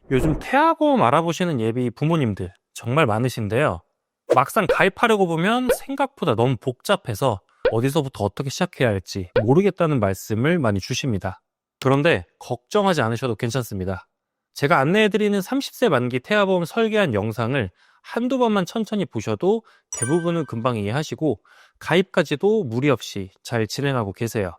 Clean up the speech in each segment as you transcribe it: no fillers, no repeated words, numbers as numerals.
요즘 태아보험 알아보시는 예비 부모님들 정말 많으신데요. 막상 가입하려고 보면 생각보다 너무 복잡해서 어디서부터 어떻게 시작해야 할지 모르겠다는 말씀을 많이 주십니다. 그런데 걱정하지 않으셔도 괜찮습니다. 제가 안내해드리는 30세 만기 태아보험 설계한 영상을 한두 번만 천천히 보셔도 대부분은 금방 이해하시고 가입까지도 무리 없이 잘 진행하고 계세요.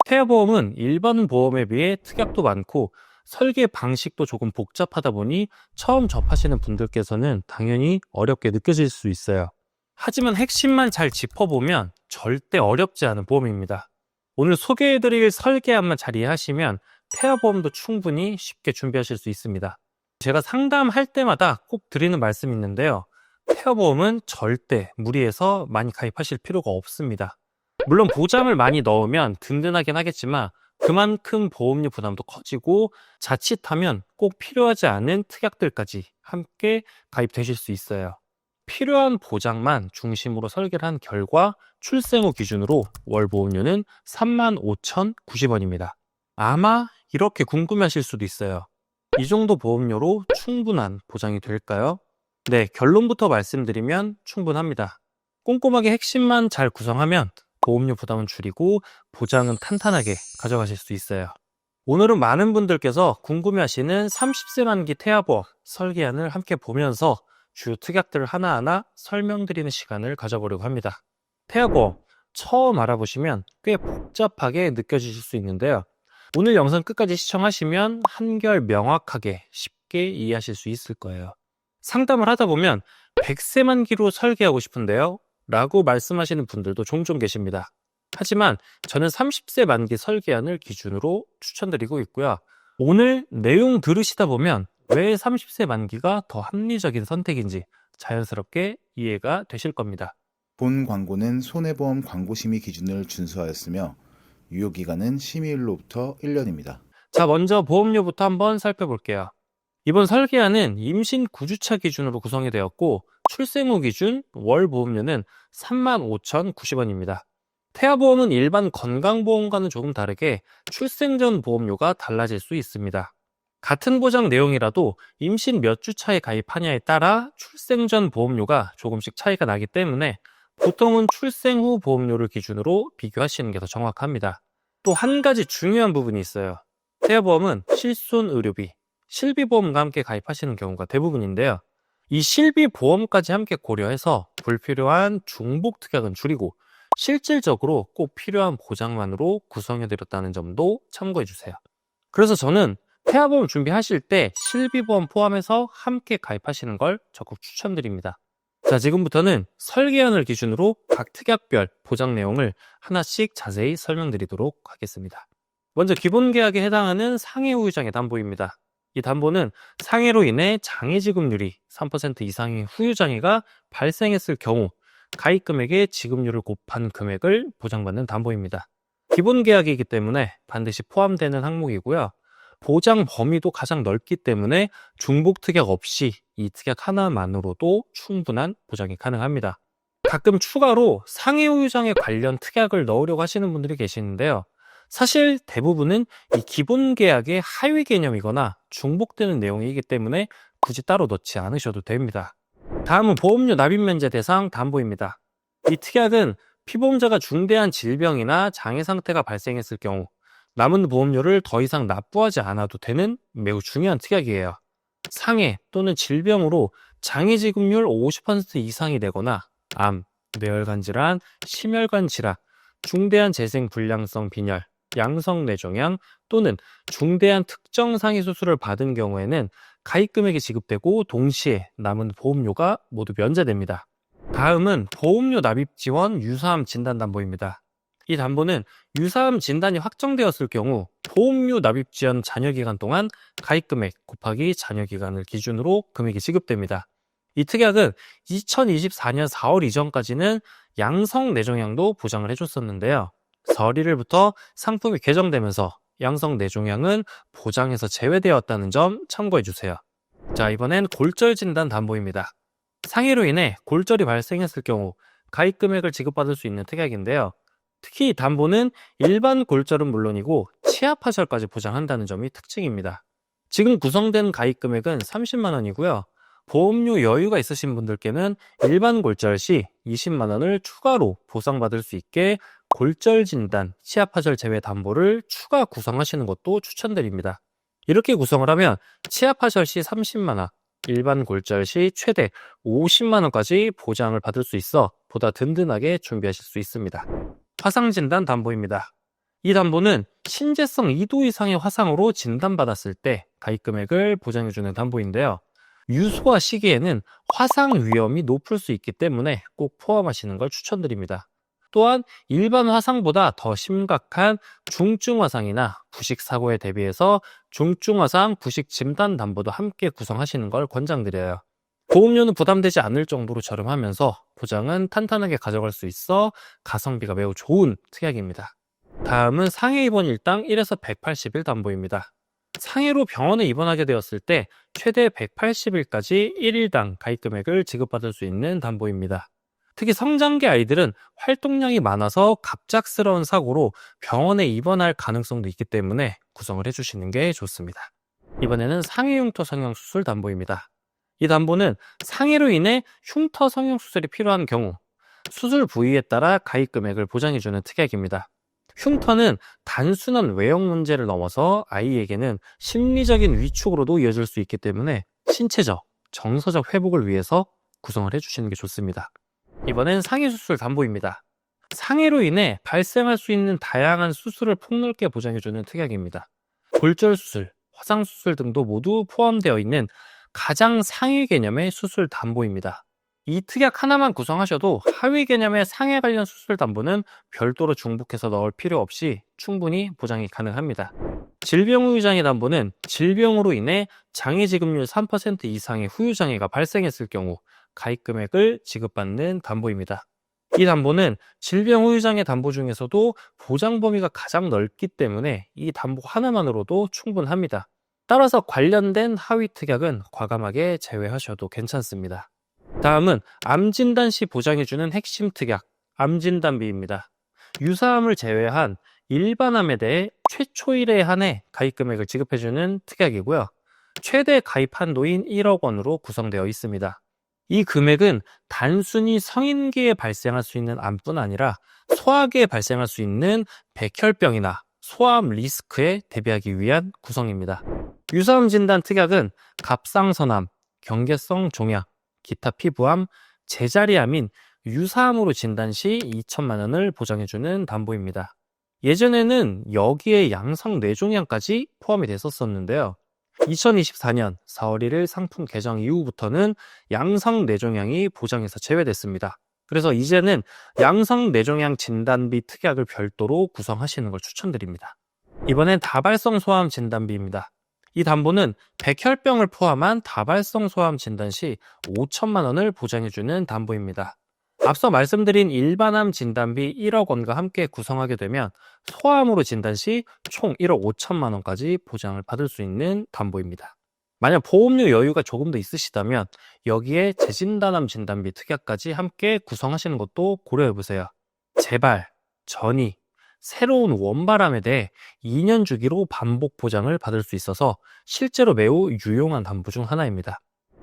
태아보험은 일반 보험에 비해 특약도 많고 설계 방식도 조금 복잡하다 보니 처음 접하시는 분들께서는 당연히 어렵게 느껴질 수 있어요. 하지만 핵심만 잘 짚어보면 절대 어렵지 않은 보험입니다. 오늘 소개해드릴 설계안만 잘 이해하시면 태아보험도 충분히 쉽게 준비하실 수 있습니다. 제가 상담할 때마다 꼭 드리는 말씀이 있는데요. 태아보험은 절대 무리해서 많이 가입하실 필요가 없습니다. 물론 보장을 많이 넣으면 든든하긴 하겠지만 그만큼 보험료 부담도 커지고 자칫하면 꼭 필요하지 않은 특약들까지 함께 가입되실 수 있어요. 필요한 보장만 중심으로 설계를 한 결과 출생 후 기준으로 월 보험료는 35,090원입니다. 아마 이렇게 궁금해하실 수도 있어요. 이 정도 보험료로 충분한 보장이 될까요? 네, 결론부터 말씀드리면 충분합니다. 꼼꼼하게 핵심만 잘 구성하면 보험료 부담은 줄이고 보장은 탄탄하게 가져가실 수 있어요. 오늘은 많은 분들께서 궁금해하시는 30세 만기 태아보험 설계안을 함께 보면서 주요 특약들을 하나하나 설명드리는 시간을 가져보려고 합니다. 태아보험 처음 알아보시면 꽤 복잡하게 느껴지실 수 있는데요. 오늘 영상 끝까지 시청하시면 한결 명확하게 쉽게 이해하실 수 있을 거예요. 상담을 하다 보면 100세 만기로 설계하고 싶은데요 라고 말씀하시는 분들도 종종 계십니다. 하지만 저는 30세 만기 설계안을 기준으로 추천드리고 있고요. 오늘 내용 들으시다 보면 왜 30세 만기가 더 합리적인 선택인지 자연스럽게 이해가 되실 겁니다. 본 광고는 손해보험 광고심의 기준을 준수하였으며 유효기간은 심의일로부터 1년입니다. 자, 먼저 보험료부터 한번 살펴볼게요. 이번 설계안은 임신 9주차 기준으로 구성이 되었고 출생 후 기준 월 보험료는 35,090원입니다. 태아보험은 일반 건강보험과는 조금 다르게 출생 전 보험료가 달라질 수 있습니다. 같은 보장 내용이라도 임신 몇 주 차에 가입하냐에 따라 출생 전 보험료가 조금씩 차이가 나기 때문에 보통은 출생 후 보험료를 기준으로 비교하시는 게 더 정확합니다. 또 한 가지 중요한 부분이 있어요. 태아보험은 실손의료비, 실비보험과 함께 가입하시는 경우가 대부분인데요. 이 실비보험까지 함께 고려해서 불필요한 중복 특약은 줄이고 실질적으로 꼭 필요한 보장만으로 구성해드렸다는 점도 참고해주세요. 그래서 저는 태아보험 준비하실 때 실비보험 포함해서 함께 가입하시는 걸 적극 추천드립니다. 자, 지금부터는 설계안을 기준으로 각 특약별 보장 내용을 하나씩 자세히 설명드리도록 하겠습니다. 먼저 기본계약에 해당하는 상해후유장애 담보입니다. 이 담보는 상해로 인해 장해지급률이 3% 이상의 후유장애가 발생했을 경우 가입금액의 지급률을 곱한 금액을 보장받는 담보입니다. 기본계약이기 때문에 반드시 포함되는 항목이고요. 보장 범위도 가장 넓기 때문에 중복 특약 없이 이 특약 하나만으로도 충분한 보장이 가능합니다. 가끔 추가로 상해후유장애 관련 특약을 넣으려고 하시는 분들이 계시는데요. 사실 대부분은 이 기본 계약의 하위 개념이거나 중복되는 내용이기 때문에 굳이 따로 넣지 않으셔도 됩니다. 다음은 보험료 납입 면제 대상 담보입니다. 이 특약은 피보험자가 중대한 질병이나 장애 상태가 발생했을 경우 남은 보험료를 더 이상 납부하지 않아도 되는 매우 중요한 특약이에요. 상해 또는 질병으로 장애 지급률 50% 이상이 되거나 암, 뇌혈관 질환, 심혈관 질환, 중대한 재생 불량성 빈혈, 양성 뇌종양 또는 중대한 특정 상해 수술을 받은 경우에는 가입 금액이 지급되고 동시에 남은 보험료가 모두 면제됩니다. 다음은 보험료 납입 지원 유사암 진단 담보입니다. 이 담보는 유사암 진단이 확정되었을 경우 보험료 납입 지원 잔여 기간 동안 가입 금액 곱하기 잔여 기간을 기준으로 금액이 지급됩니다. 이 특약은 2024년 4월 이전까지는 양성 뇌종양도 보장을 해줬었는데요. 서리 1일부터 상품이 개정되면서 양성 뇌종양은 보장에서 제외되었다는 점 참고해주세요. 자, 이번엔 골절 진단 담보입니다. 상해로 인해 골절이 발생했을 경우 가입 금액을 지급받을 수 있는 특약인데요. 특히 이 담보는 일반 골절은 물론이고 치아 파절까지 보장한다는 점이 특징입니다. 지금 구성된 가입 금액은 30만 원이고요. 보험료 여유가 있으신 분들께는 일반 골절 시 20만 원을 추가로 보상받을 수 있게 골절 진단, 치아파절 제외 담보를 추가 구성하시는 것도 추천드립니다. 이렇게 구성을 하면 치아파절 시 30만 원, 일반 골절 시 최대 50만 원까지 보장을 받을 수 있어 보다 든든하게 준비하실 수 있습니다. 화상진단 담보입니다. 이 담보는 신재성 2도 이상의 화상으로 진단받았을 때 가입 금액을 보장해주는 담보인데요. 유소화 시기에는 화상 위험이 높을 수 있기 때문에 꼭 포함하시는 걸 추천드립니다. 또한 일반 화상보다 더 심각한 중증 화상이나 부식 사고에 대비해서 중증 화상 부식 진단 담보도 함께 구성하시는 걸 권장드려요. 보험료는 부담되지 않을 정도로 저렴하면서 보장은 탄탄하게 가져갈 수 있어 가성비가 매우 좋은 특약입니다. 다음은 상해 입원 일당 1에서 180일 담보입니다. 상해로 병원에 입원하게 되었을 때 최대 180일까지 1일당 가입 금액을 지급받을 수 있는 담보입니다. 특히 성장기 아이들은 활동량이 많아서 갑작스러운 사고로 병원에 입원할 가능성도 있기 때문에 구성을 해주시는 게 좋습니다. 이번에는 상해 흉터 성형수술 담보입니다. 이 담보는 상해로 인해 흉터 성형수술이 필요한 경우 수술 부위에 따라 가입 금액을 보장해주는 특약입니다. 흉터는 단순한 외형 문제를 넘어서 아이에게는 심리적인 위축으로도 이어질 수 있기 때문에 신체적, 정서적 회복을 위해서 구성을 해주시는 게 좋습니다. 이번엔 상해 수술 담보입니다. 상해로 인해 발생할 수 있는 다양한 수술을 폭넓게 보장해주는 특약입니다. 골절 수술, 화상 수술 등도 모두 포함되어 있는 가장 상위 개념의 수술 담보입니다. 이 특약 하나만 구성하셔도 하위 개념의 상해 관련 수술 담보는 별도로 중복해서 넣을 필요 없이 충분히 보장이 가능합니다. 질병 후유장애 담보는 질병으로 인해 장애 지급률 3% 이상의 후유장애가 발생했을 경우 가입 금액을 지급받는 담보입니다. 이 담보는 질병 후유장애 담보 중에서도 보장 범위가 가장 넓기 때문에 이 담보 하나만으로도 충분합니다. 따라서 관련된 하위 특약은 과감하게 제외하셔도 괜찮습니다. 다음은 암 진단 시 보장해주는 핵심 특약, 암진단비입니다. 유사암을 제외한 일반암에 대해 최초일에 한해 가입 금액을 지급해주는 특약이고요. 최대 가입 한도인 1억 원으로 구성되어 있습니다. 이 금액은 단순히 성인기에 발생할 수 있는 암뿐 아니라 소아기에 발생할 수 있는 백혈병이나 소아암 리스크에 대비하기 위한 구성입니다. 유사암 진단 특약은 갑상선암, 경계성 종양, 기타 피부암, 제자리암인 유사암으로 진단 시 2천만 원을 보장해주는 담보입니다. 예전에는 여기에 양성 뇌종양까지 포함이 됐었는데요. 2024년 4월 1일 상품 개정 이후부터는 양성 뇌종양이 보장에서 제외됐습니다. 그래서 이제는 양성 뇌종양 진단비 특약을 별도로 구성하시는 걸 추천드립니다. 이번엔 다발성 소아암 진단비입니다. 이 담보는 백혈병을 포함한 다발성 소아암 진단 시 5천만 원을 보장해주는 담보입니다. 앞서 말씀드린 일반암 진단비 1억 원과 함께 구성하게 되면 소아암으로 진단 시 총 1억 5천만 원까지 보장을 받을 수 있는 담보입니다. 만약 보험료 여유가 조금 더 있으시다면 여기에 재진단암 진단비 특약까지 함께 구성하시는 것도 고려해보세요. 재발, 전이, 새로운 원발암에 대해 2년 주기로 반복 보장을 받을 수 있어서 실제로 매우 유용한 담보 중 하나입니다.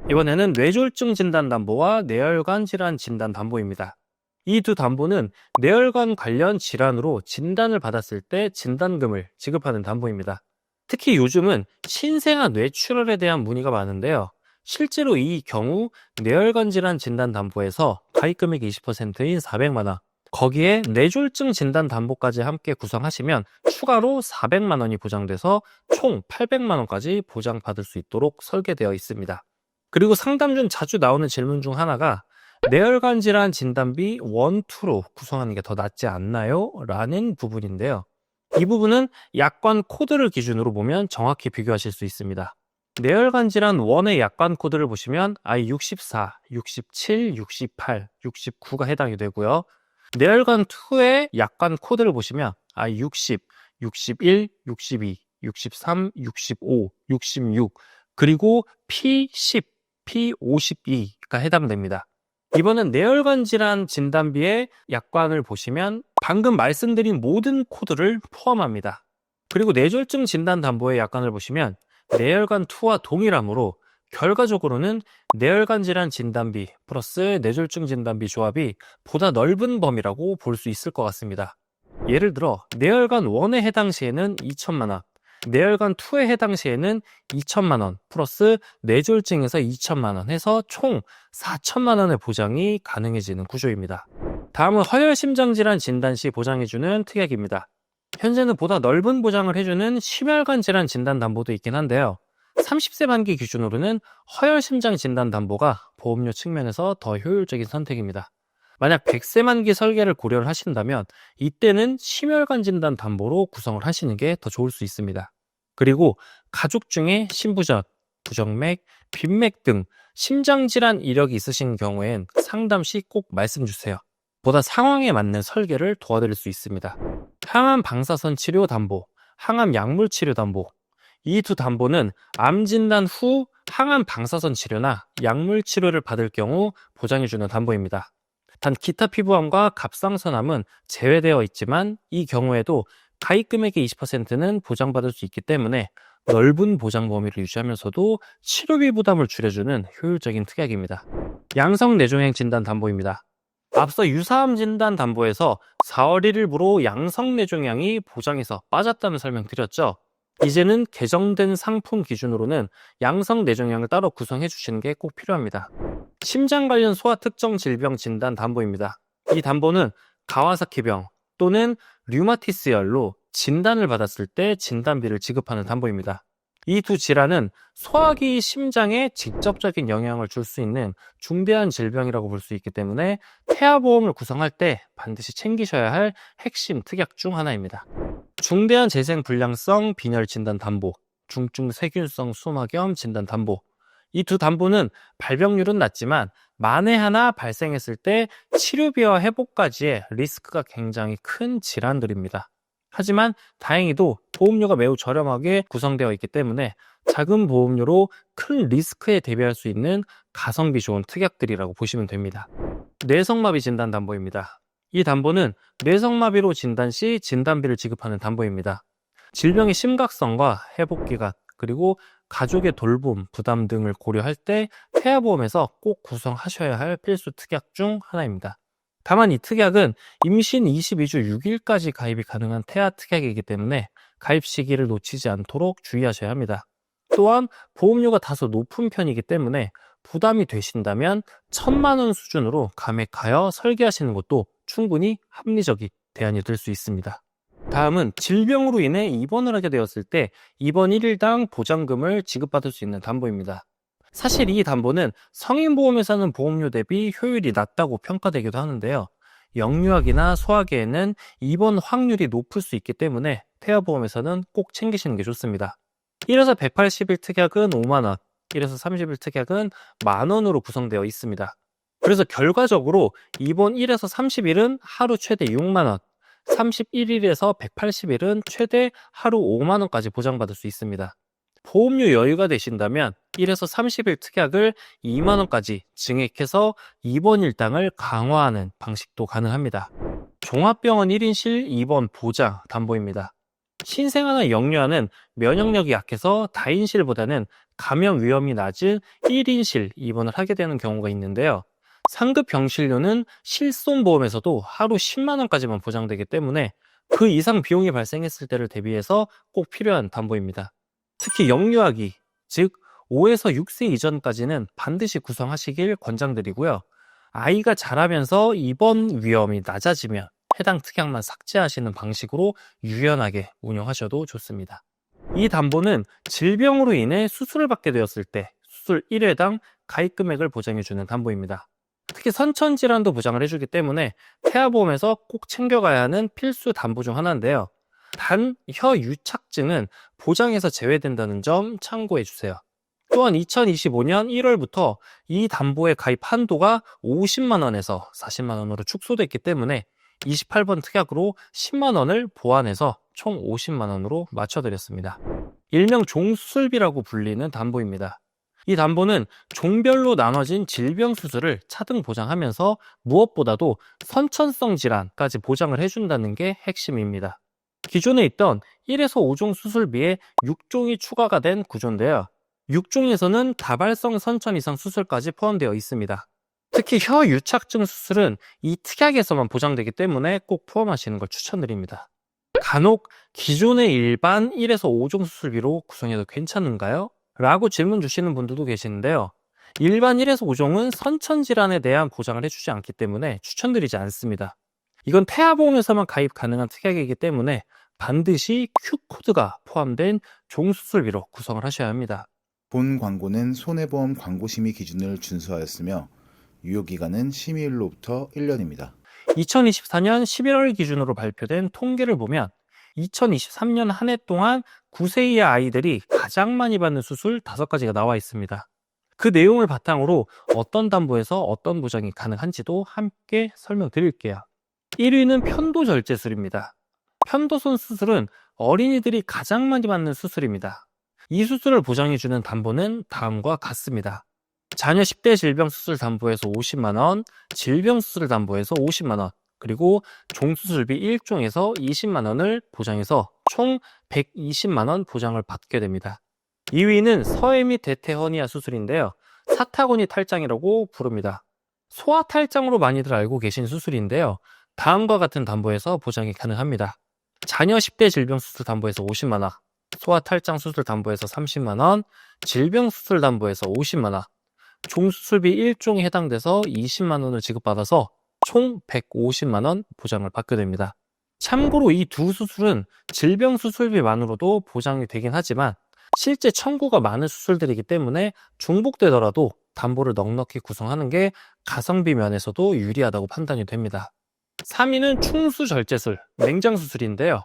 이번에는 뇌졸중 진단 담보와 뇌혈관 질환 진단 담보입니다. 이 두 담보는 뇌혈관 관련 질환으로 진단을 받았을 때 진단금을 지급하는 담보입니다. 특히 요즘은 신생아 뇌출혈에 대한 문의가 많은데요. 실제로 이 경우 뇌혈관 질환 진단 담보에서 가입 금액 20%인 400만 원, 거기에 뇌졸중 진단 담보까지 함께 구성하시면 추가로 400만 원이 보장돼서 총 800만 원까지 보장받을 수 있도록 설계되어 있습니다. 그리고 상담 중 자주 나오는 질문 중 하나가 뇌혈관 질환 진단비 1, 2로 구성하는 게 더 낫지 않나요? 라는 부분인데요. 이 부분은 약관 코드를 기준으로 보면 정확히 비교하실 수 있습니다. 뇌혈관 질환 1의 약관 코드를 보시면 I64, 67, 68, 69가 해당이 되고요. 뇌혈관 2의 약관 코드를 보시면 I60, 61, 62, 63, 65, 66 그리고 P10, P52가 해당됩니다. 이번엔 뇌혈관 질환 진단비의 약관을 보시면 방금 말씀드린 모든 코드를 포함합니다. 그리고 뇌졸중 진단 담보의 약관을 보시면 뇌혈관2와 동일하므로 결과적으로는 뇌혈관 질환 진단비 플러스 뇌졸중 진단비 조합이 보다 넓은 범위라고 볼 수 있을 것 같습니다. 예를 들어 뇌혈관1에 해당 시에는 2천만 원, 뇌혈관2에 해당 시에는 2천만 원 플러스 뇌졸중에서 2천만 원 해서 총 4천만 원의 보장이 가능해지는 구조입니다. 다음은 허혈심장질환 진단 시 보장해주는 특약입니다. 현재는 보다 넓은 보장을 해주는 심혈관 질환 진단 담보도 있긴 한데요. 30세 만기 기준으로는 허혈심장 진단 담보가 보험료 측면에서 더 효율적인 선택입니다. 만약 100세 만기 설계를 고려를 하신다면 이때는 심혈관 진단 담보로 구성을 하시는 게 더 좋을 수 있습니다. 그리고 가족 중에 심부전, 부정맥, 빈맥 등 심장질환 이력이 있으신 경우엔 상담 시 꼭 말씀 주세요. 보다 상황에 맞는 설계를 도와드릴 수 있습니다. 항암 방사선 치료 담보, 항암 약물 치료 담보. 이 두 담보는 암 진단 후 항암 방사선 치료나 약물 치료를 받을 경우 보장해주는 담보입니다. 단 기타 피부암과 갑상선암은 제외되어 있지만 이 경우에도 가입 금액의 20%는 보장받을 수 있기 때문에 넓은 보장 범위를 유지하면서도 치료비 부담을 줄여주는 효율적인 특약입니다. 양성 뇌종양 진단 담보입니다. 앞서 유사암 진단 담보에서 4월 1일부로 양성 뇌종양이 보장에서 빠졌다는 설명드렸죠. 이제는 개정된 상품 기준으로는 양성 뇌종양을 따로 구성해 주시는 게 꼭 필요합니다. 심장 관련 소아 특정 질병 진단 담보입니다. 이 담보는 가와사키병 또는 류마티스열로 진단을 받았을 때 진단비를 지급하는 담보입니다. 이 두 질환은 소아기 심장에 직접적인 영향을 줄 수 있는 중대한 질병이라고 볼 수 있기 때문에 태아보험을 구성할 때 반드시 챙기셔야 할 핵심 특약 중 하나입니다. 중대한 재생불량성 빈혈 진단 담보, 중증 세균성 수막염 진단 담보. 이 두 담보는 발병률은 낮지만 만에 하나 발생했을 때 치료비와 회복까지의 리스크가 굉장히 큰 질환들입니다. 하지만 다행히도 보험료가 매우 저렴하게 구성되어 있기 때문에 작은 보험료로 큰 리스크에 대비할 수 있는 가성비 좋은 특약들이라고 보시면 됩니다. 뇌성마비 진단 담보입니다. 이 담보는 뇌성마비로 진단 시 진단비를 지급하는 담보입니다. 질병의 심각성과 회복기간, 그리고 가족의 돌봄, 부담 등을 고려할 때 태아보험에서 꼭 구성하셔야 할 필수 특약 중 하나입니다. 다만 이 특약은 임신 22주 6일까지 가입이 가능한 태아 특약이기 때문에 가입 시기를 놓치지 않도록 주의하셔야 합니다. 또한 보험료가 다소 높은 편이기 때문에 부담이 되신다면 1,000만 원 수준으로 감액하여 설계하시는 것도 충분히 합리적인 대안이 될 수 있습니다. 다음은 질병으로 인해 입원을 하게 되었을 때 입원 1일당 보장금을 지급받을 수 있는 담보입니다. 사실 이 담보는 성인보험에서는 보험료 대비 효율이 낮다고 평가되기도 하는데요. 영유아기나 소아기에는 입원 확률이 높을 수 있기 때문에 태아보험에서는 꼭 챙기시는 게 좋습니다. 1에서 180일 특약은 5만 원, 1에서 30일 특약은 만 원으로 구성되어 있습니다. 그래서 결과적으로 입원 1에서 30일은 하루 최대 6만 원, 31일에서 180일은 최대 하루 5만 원까지 보장받을 수 있습니다. 보험료 여유가 되신다면 1에서 30일 특약을 2만 원까지 증액해서 입원 일당을 강화하는 방식도 가능합니다. 종합병원 1인실 입원 보장 담보입니다. 신생아나 영유아는 면역력이 약해서 다인실보다는 감염 위험이 낮은 1인실 입원을 하게 되는 경우가 있는데요. 상급 병실료는 실손보험에서도 하루 10만 원까지만 보장되기 때문에 그 이상 비용이 발생했을 때를 대비해서 꼭 필요한 담보입니다. 특히 영유아기, 즉 5에서 6세 이전까지는 반드시 구성하시길 권장드리고요. 아이가 자라면서 입원 위험이 낮아지면 해당 특약만 삭제하시는 방식으로 유연하게 운영하셔도 좋습니다. 이 담보는 질병으로 인해 수술을 받게 되었을 때 수술 1회당 가입 금액을 보장해주는 담보입니다. 특히 선천질환도 보장을 해주기 때문에 태아보험에서 꼭 챙겨가야 하는 필수 담보 중 하나인데요. 단 혀유착증은 보장에서 제외된다는 점 참고해 주세요. 또한 2025년 1월부터 이 담보의 가입 한도가 50만 원에서 40만 원으로 축소됐기 때문에 28번 특약으로 10만 원을 보완해서 총 50만 원으로 맞춰드렸습니다. 일명 종수술비라고 불리는 담보입니다. 이 담보는 종별로 나눠진 질병 수술을 차등 보장하면서 무엇보다도 선천성 질환까지 보장을 해준다는 게 핵심입니다. 기존에 있던 1에서 5종 수술비에 6종이 추가가 된 구조인데요. 6종에서는 다발성 선천 이상 수술까지 포함되어 있습니다. 특히 혀 유착증 수술은 이 특약에서만 보장되기 때문에 꼭 포함하시는 걸 추천드립니다. 간혹 기존의 일반 1에서 5종 수술비로 구성해도 괜찮은가요? 라고 질문 주시는 분들도 계시는데요. 일반 1에서 5종은 선천 질환에 대한 보장을 해주지 않기 때문에 추천드리지 않습니다. 이건 태아보험에서만 가입 가능한 특약이기 때문에 반드시 Q코드가 포함된 종수술비로 구성을 하셔야 합니다. 본 광고는 손해보험 광고심의 기준을 준수하였으며 유효기간은 심의일로부터 1년입니다. 2024년 11월 기준으로 발표된 통계를 보면 2023년 한 해 동안 9세 이하 아이들이 가장 많이 받는 수술 5가지가 나와 있습니다. 그 내용을 바탕으로 어떤 담보에서 어떤 보장이 가능한지도 함께 설명드릴게요. 1위는 편도절제술입니다. 편도선 수술은 어린이들이 가장 많이 받는 수술입니다. 이 수술을 보장해주는 담보는 다음과 같습니다. 자녀 10대 질병수술 담보에서 50만 원, 질병수술 담보에서 50만 원, 그리고 종수술비 1종에서 20만 원을 보장해서 총 120만 원 보장을 받게 됩니다. 2위는 서해 및 대퇴 허니아 수술인데요. 사타구니 탈장이라고 부릅니다. 소아 탈장으로 많이들 알고 계신 수술인데요. 다음과 같은 담보에서 보장이 가능합니다. 자녀 10대 질병수술 담보에서 50만 원, 소아 탈장 수술 담보에서 30만 원, 질병수술 담보에서 50만 원, 종수술비 1종에 해당돼서 20만 원을 지급받아서 총 150만 원 보장을 받게 됩니다. 참고로 이 두 수술은 질병수술비만으로도 보장이 되긴 하지만 실제 청구가 많은 수술들이기 때문에 중복되더라도 담보를 넉넉히 구성하는 게 가성비 면에서도 유리하다고 판단이 됩니다. 3위는 충수절제술, 맹장수술인데요.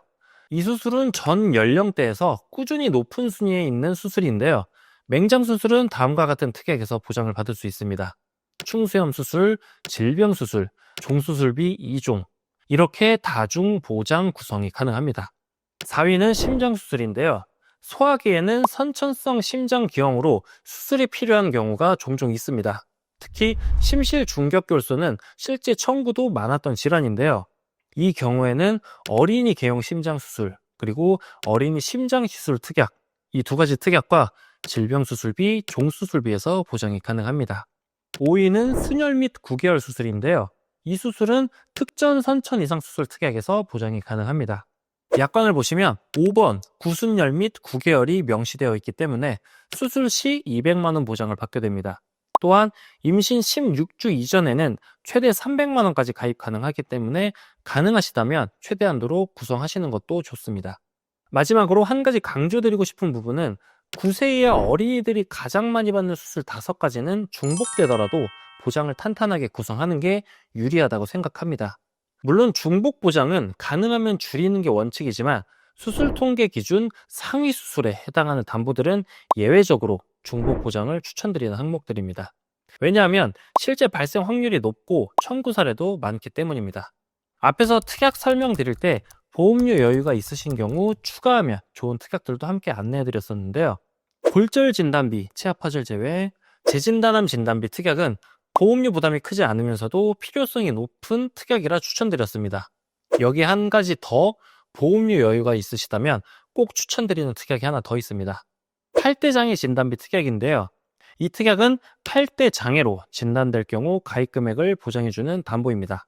이 수술은 전 연령대에서 꾸준히 높은 순위에 있는 수술인데요. 맹장수술은 다음과 같은 특약에서 보장을 받을 수 있습니다. 충수염 수술, 질병수술, 종수술비 2종, 이렇게 다중 보장 구성이 가능합니다. 4위는 심장수술인데요. 소아기에는 선천성 심장기형으로 수술이 필요한 경우가 종종 있습니다. 특히 심실중격골소는 실제 청구도 많았던 질환인데요. 이 경우에는 어린이 개용 심장수술, 그리고 어린이 심장시술 특약, 이 두 가지 특약과 질병수술비, 종수술비에서 보장이 가능합니다. 5위는 순혈 및 구개열 수술인데요. 이 수술은 특전 선천 이상 수술 특약에서 보장이 가능합니다. 약관을 보시면 5번 구순열 및 구개열이 명시되어 있기 때문에 수술 시 200만 원 보장을 받게 됩니다. 또한 임신 16주 이전에는 최대 300만 원까지 가입 가능하기 때문에 가능하시다면 최대한도로 구성하시는 것도 좋습니다. 마지막으로 한 가지 강조드리고 싶은 부분은 9세 이하 어린이들이 가장 많이 받는 수술 5가지는 중복되더라도 보장을 탄탄하게 구성하는 게 유리하다고 생각합니다. 물론 중복 보장은 가능하면 줄이는 게 원칙이지만 수술 통계 기준 상위 수술에 해당하는 담보들은 예외적으로 중복 보장을 추천드리는 항목들입니다. 왜냐하면 실제 발생 확률이 높고 청구 사례도 많기 때문입니다. 앞에서 특약 설명드릴 때 보험료 여유가 있으신 경우 추가하면 좋은 특약들도 함께 안내해드렸었는데요. 골절 진단비, 치아파절 제외, 재진단암 진단비 특약은 보험료 부담이 크지 않으면서도 필요성이 높은 특약이라 추천드렸습니다. 여기 한 가지 더 보험료 여유가 있으시다면 꼭 추천드리는 특약이 하나 더 있습니다. 8대 장애 진단비 특약인데요. 이 특약은 8대 장애로 진단될 경우 가입 금액을 보장해주는 담보입니다.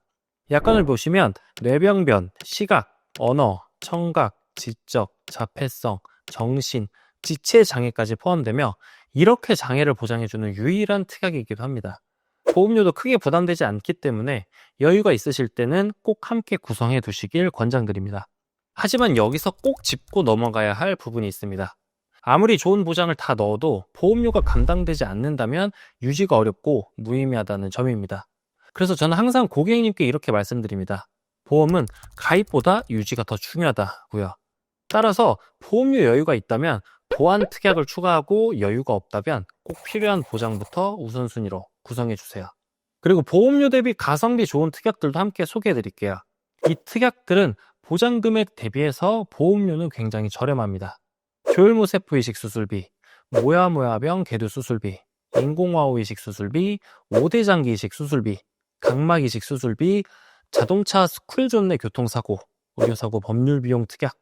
약관을 보시면 뇌병변, 시각, 언어, 청각, 지적, 자폐성, 정신, 지체 장애까지 포함되며 이렇게 장애를 보장해주는 유일한 특약이기도 합니다. 보험료도 크게 부담되지 않기 때문에 여유가 있으실 때는 꼭 함께 구성해 두시길 권장드립니다. 하지만 여기서 꼭 짚고 넘어가야 할 부분이 있습니다. 아무리 좋은 보장을 다 넣어도 보험료가 감당되지 않는다면 유지가 어렵고 무의미하다는 점입니다. 그래서 저는 항상 고객님께 이렇게 말씀드립니다. 보험은 가입보다 유지가 더 중요하다고요. 따라서 보험료 여유가 있다면 보완 특약을 추가하고 여유가 없다면 꼭 필요한 보장부터 우선순위로 구성해 주세요. 그리고 보험료 대비 가성비 좋은 특약들도 함께 소개해 드릴게요. 이 특약들은 보장 금액 대비해서 보험료는 굉장히 저렴합니다. 조혈모 세포 이식 수술비, 모야모야병 개두 수술비, 인공화호 이식 수술비, 5대 장기 이식 수술비, 각막 이식 수술비, 자동차 스쿨존 내 교통사고, 의료사고 법률 비용 특약,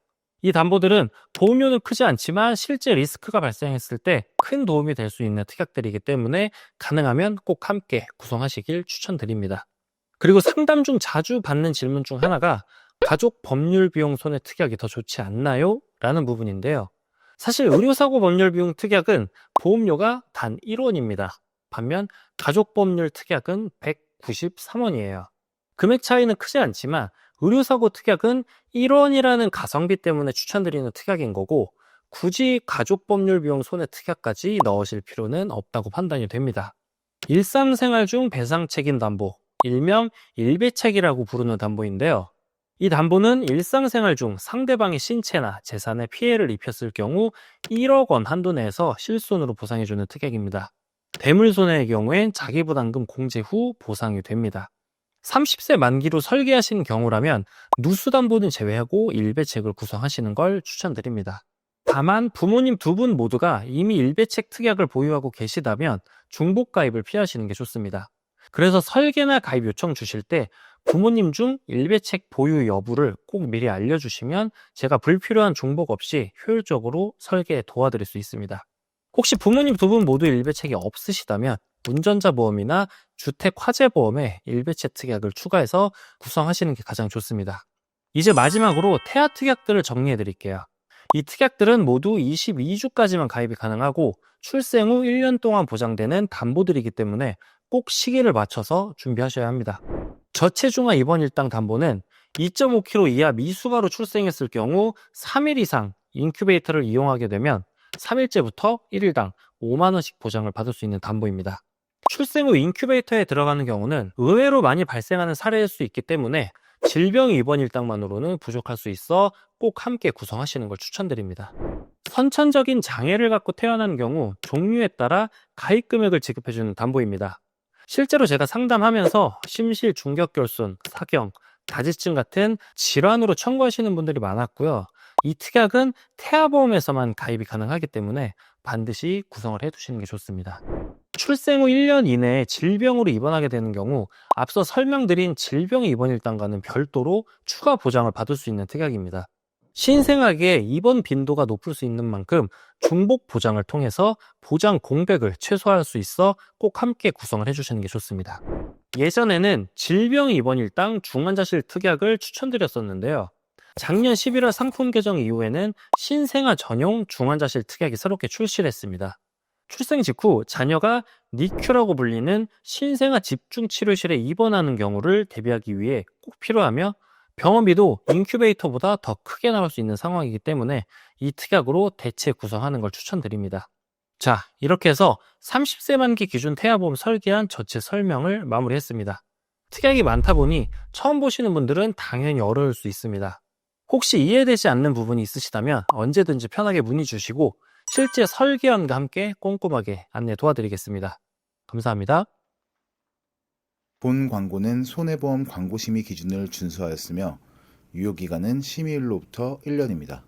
이 담보들은 보험료는 크지 않지만 실제 리스크가 발생했을 때 큰 도움이 될 수 있는 특약들이기 때문에 가능하면 꼭 함께 구성하시길 추천드립니다. 그리고 상담 중 자주 받는 질문 중 하나가 가족 법률 비용 손해 특약이 더 좋지 않나요? 라는 부분인데요. 사실 의료사고 법률 비용 특약은 보험료가 단 1원입니다. 반면 가족 법률 특약은 193원이에요. 금액 차이는 크지 않지만 의료사고 특약은 1원이라는 가성비 때문에 추천드리는 특약인 거고 굳이 가족 법률 비용 손해 특약까지 넣으실 필요는 없다고 판단이 됩니다. 일상생활 중 배상 책임 담보, 일명 일배책이라고 부르는 담보인데요. 이 담보는 일상생활 중 상대방의 신체나 재산에 피해를 입혔을 경우 1억 원 한도 내에서 실손으로 보상해주는 특약입니다. 대물손해의 경우엔 자기부담금 공제 후 보상이 됩니다. 30세 만기로 설계하신 경우라면 누수담보는 제외하고 일배책을 구성하시는 걸 추천드립니다. 다만 부모님 두 분 모두가 이미 일배책 특약을 보유하고 계시다면 중복 가입을 피하시는 게 좋습니다. 그래서 설계나 가입 요청 주실 때 부모님 중 일배책 보유 여부를 꼭 미리 알려주시면 제가 불필요한 중복 없이 효율적으로 설계에 도와드릴 수 있습니다. 혹시 부모님 두 분 모두 일배책이 없으시다면 운전자 보험이나 주택 화재 보험에 일배책 특약을 추가해서 구성하시는 게 가장 좋습니다. 이제 마지막으로 태아 특약들을 정리해 드릴게요. 이 특약들은 모두 22주까지만 가입이 가능하고 출생 후 1년 동안 보장되는 담보들이기 때문에 꼭 시기를 맞춰서 준비하셔야 합니다. 저체중아 입원 일당 담보는 2.5kg 이하 미숙아로 출생했을 경우 3일 이상 인큐베이터를 이용하게 되면 3일째부터 1일당 5만 원씩 보장을 받을 수 있는 담보입니다. 출생 후 인큐베이터에 들어가는 경우는 의외로 많이 발생하는 사례일 수 있기 때문에 질병 입원 일당만으로는 부족할 수 있어 꼭 함께 구성하시는 걸 추천드립니다. 선천적인 장애를 갖고 태어난 경우 종류에 따라 가입 금액을 지급해주는 담보입니다. 실제로 제가 상담하면서 심실 중격결손, 사경, 다지증 같은 질환으로 청구하시는 분들이 많았고요. 이 특약은 태아보험에서만 가입이 가능하기 때문에 반드시 구성을 해두시는 게 좋습니다. 출생 후 1년 이내에 질병으로 입원하게 되는 경우 앞서 설명드린 질병 입원 일당과는 별도로 추가 보장을 받을 수 있는 특약입니다. 신생아계 입원 빈도가 높을 수 있는 만큼 중복 보장을 통해서 보장 공백을 최소화할 수 있어 꼭 함께 구성을 해주시는 게 좋습니다. 예전에는 질병 입원 일당 중환자실 특약을 추천드렸었는데요. 작년 11월 상품 개정 이후에는 신생아 전용 중환자실 특약이 새롭게 출시를 했습니다. 출생 직후 자녀가 니큐라고 불리는 신생아 집중치료실에 입원하는 경우를 대비하기 위해 꼭 필요하며 병원비도 인큐베이터보다 더 크게 나올 수 있는 상황이기 때문에 이 특약으로 대체 구성하는 걸 추천드립니다. 자, 이렇게 해서 30세 만기 기준 태아보험 설계안 전체 설명을 마무리했습니다. 특약이 많다 보니 처음 보시는 분들은 당연히 어려울 수 있습니다. 혹시 이해되지 않는 부분이 있으시다면 언제든지 편하게 문의 주시고 실제 설계안과 함께 꼼꼼하게 안내 도와드리겠습니다. 감사합니다. 본 광고는 손해보험 광고심의 기준을 준수하였으며 유효기간은 심의일로부터 1년입니다.